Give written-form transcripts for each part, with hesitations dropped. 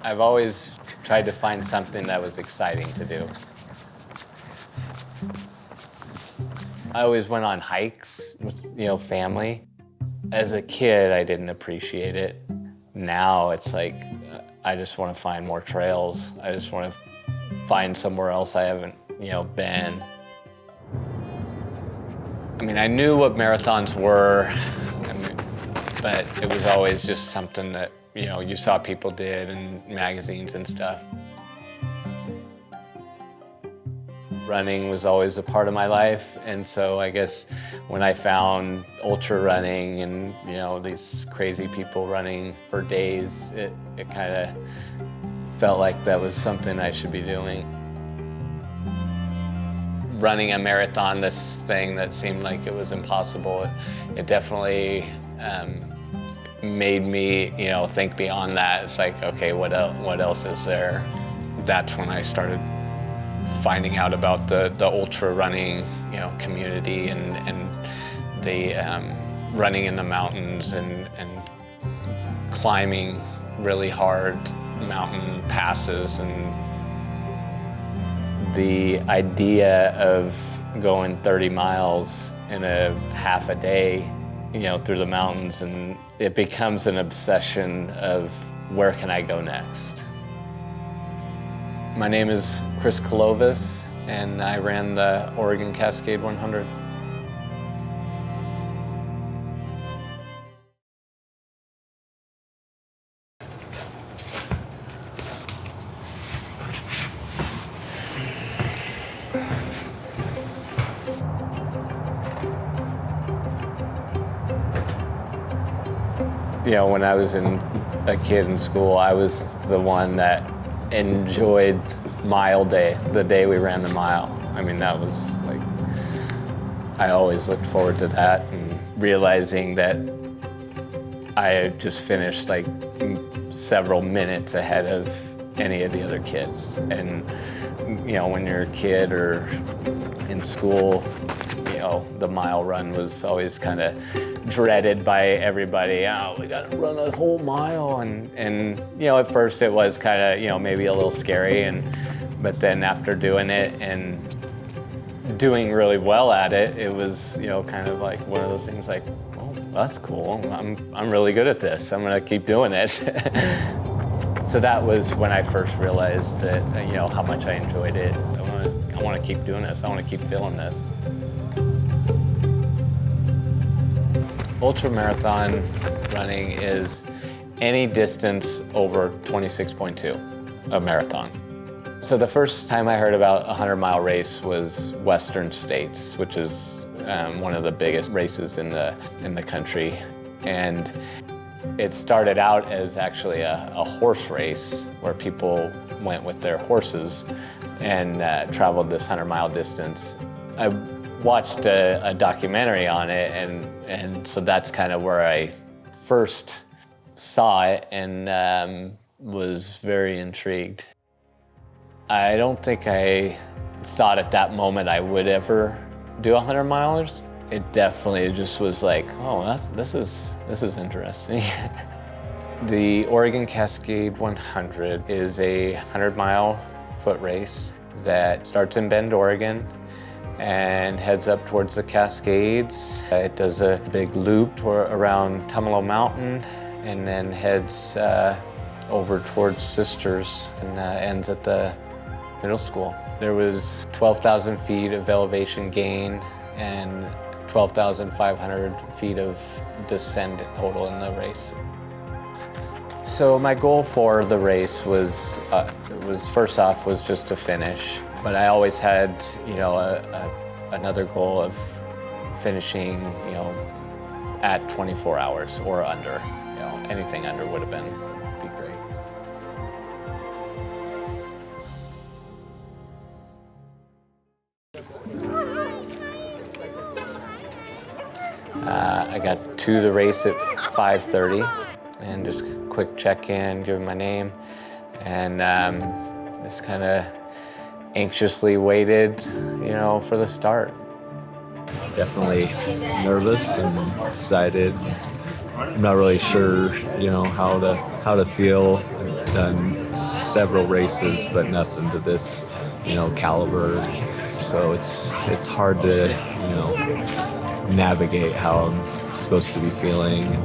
I've always tried to find something that was exciting to do. I always went on hikes with, family. As a kid, I didn't appreciate it. Now it's like, I just want to find more trails. I just want to find somewhere else I haven't, been. I mean, I knew what marathons were, but it was always just something that, you saw people did in magazines and stuff. Running was always a part of my life, and so I guess when I found ultra running and, these crazy people running for days, it kind of felt like that was something I should be doing. Running a marathon, this thing that seemed like it was impossible, it definitely made me, think beyond that. It's like, okay, what else is there? That's when I started finding out about the ultra running, community and the running in the mountains and climbing really hard mountain passes. And the idea of going 30 miles in a half a day, through the mountains, and it becomes an obsession of where can I go next. My name is Chris Colovos, and I ran the Oregon Cascade 100. When I was a kid in school, I was the one that enjoyed mile day, the day we ran the mile. I mean, that was like, I always looked forward to that, and realizing that I had just finished like several minutes ahead of any of the other kids. And, when you're a kid or in school, the mile run was always kind of dreaded by everybody. Oh, we got to run a whole mile. And at first it was kind of, maybe a little scary. But then after doing it and doing really well at it, it was, kind of like one of those things like, oh, that's cool. I'm really good at this. I'm going to keep doing it. So that was when I first realized that, how much I enjoyed it. I want to keep doing this. I want to keep feeling this. Ultramarathon running is any distance over 26.2, a marathon. So the first time I heard about a 100-mile race was Western States, which is one of the biggest races in the country. And it started out as actually a horse race where people went with their horses and traveled this 100-mile distance. I watched a documentary on it, and so that's kind of where I first saw it and was very intrigued. I don't think I thought at that moment I would ever do 100 milers. It definitely just was like, oh, this is interesting. The Oregon Cascade 100 is a 100-mile foot race that starts in Bend, Oregon, and heads up towards the Cascades. It does a big loop around Tumalo Mountain and then heads over towards Sisters and ends at the middle school. There was 12,000 feet of elevation gain and 12,500 feet of descent total in the race. So my goal for the race was first off was just to finish, but I always had another goal of finishing at 24 hours or under. Anything under would have been great. I got to the race at 5:30 and just quick check-in, give him my name, and just kind of anxiously waited, for the start. Definitely nervous and excited. I'm not really sure, how to feel. I've done several races, but nothing to this, caliber. So it's hard to, navigate how I'm supposed to be feeling.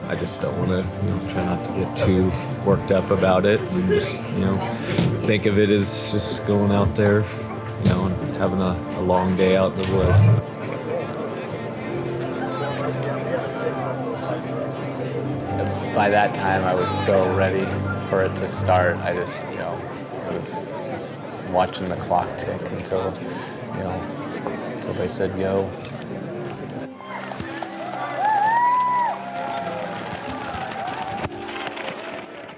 I just don't want to, try not to get too worked up about it, and just, think of it as just going out there, and having a long day out in the woods. By that time, I was so ready for it to start. I just, I was just watching the clock tick until they said go.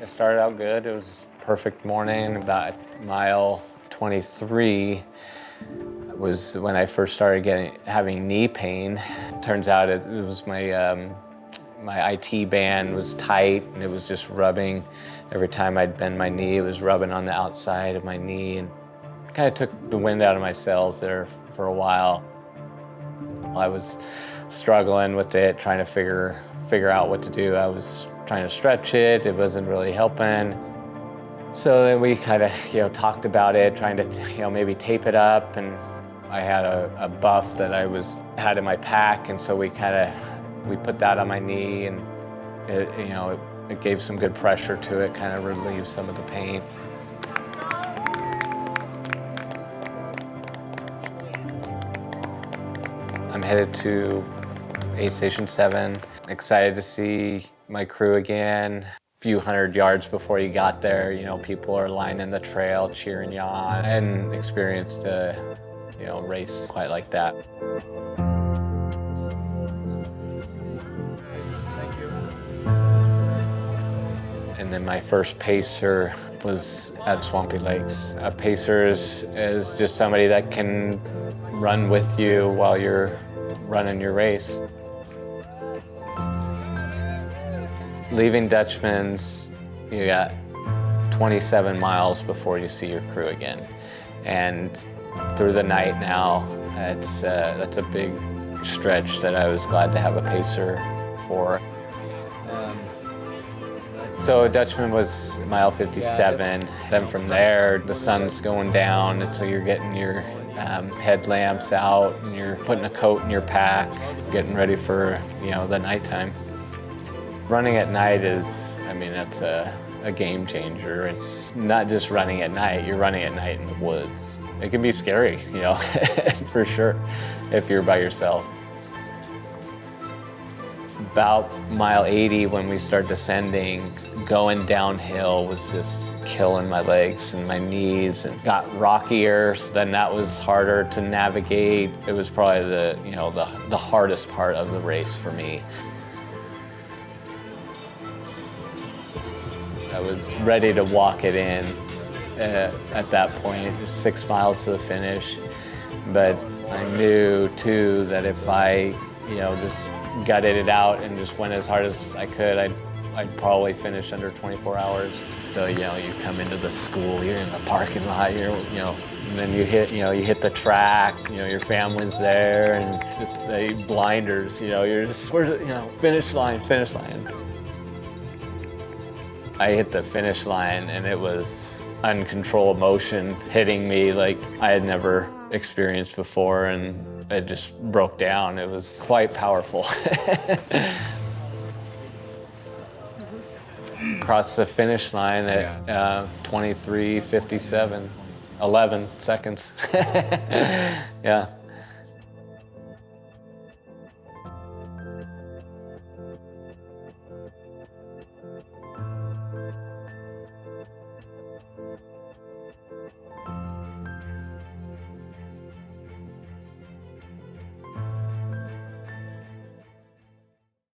It started out good. It was a perfect morning. About mile 23 was when I first started having knee pain. Turns out it was my IT band was tight, and it was just rubbing. Every time I'd bend my knee, it was rubbing on the outside of my knee, and kind of took the wind out of my sails there for a while. I was struggling with it, trying to figure out what to do. I was trying to stretch it. It wasn't really helping. So then we kind of, talked about it, trying to, maybe tape it up. And I had a buff that I had in my pack, and so we put that on my knee, and it gave some good pressure to it, kind of relieved some of the pain. I'm headed to aid station 7. Excited to see my crew again. A few hundred yards before you got there, people are lining the trail, cheering you on. I hadn't experienced a, race quite like that. And then my first pacer was at Swampy Lakes. A pacer is just somebody that can run with you while you're running your race. Leaving Dutchman's, you got 27 miles before you see your crew again. And through the night now, that's a big stretch that I was glad to have a pacer for. So Dutchman was mile 57. Then from there, the sun's going down until you're getting your headlamps out, and you're putting a coat in your pack, getting ready for the nighttime. Running at night that's a game changer. It's not just running at night, you're running at night in the woods. It can be scary, for sure, if you're by yourself. About mile 80, when we start descending, going downhill was just killing my legs and my knees, and got rockier, so then that was harder to navigate. It was probably the hardest part of the race for me. I was ready to walk it in at that point. It was 6 miles to the finish, but I knew too that if I just gutted it out and just went as hard as I could, I'd probably finish under 24 hours. So you come into the school, you're in the parking lot, and then you hit the track, your family's there, and just the blinders, you're just, finish line. I hit the finish line, and it was uncontrolled emotion hitting me like I had never experienced before, and it just broke down. It was quite powerful. Across the finish line at 23:57, 11 seconds. Yeah.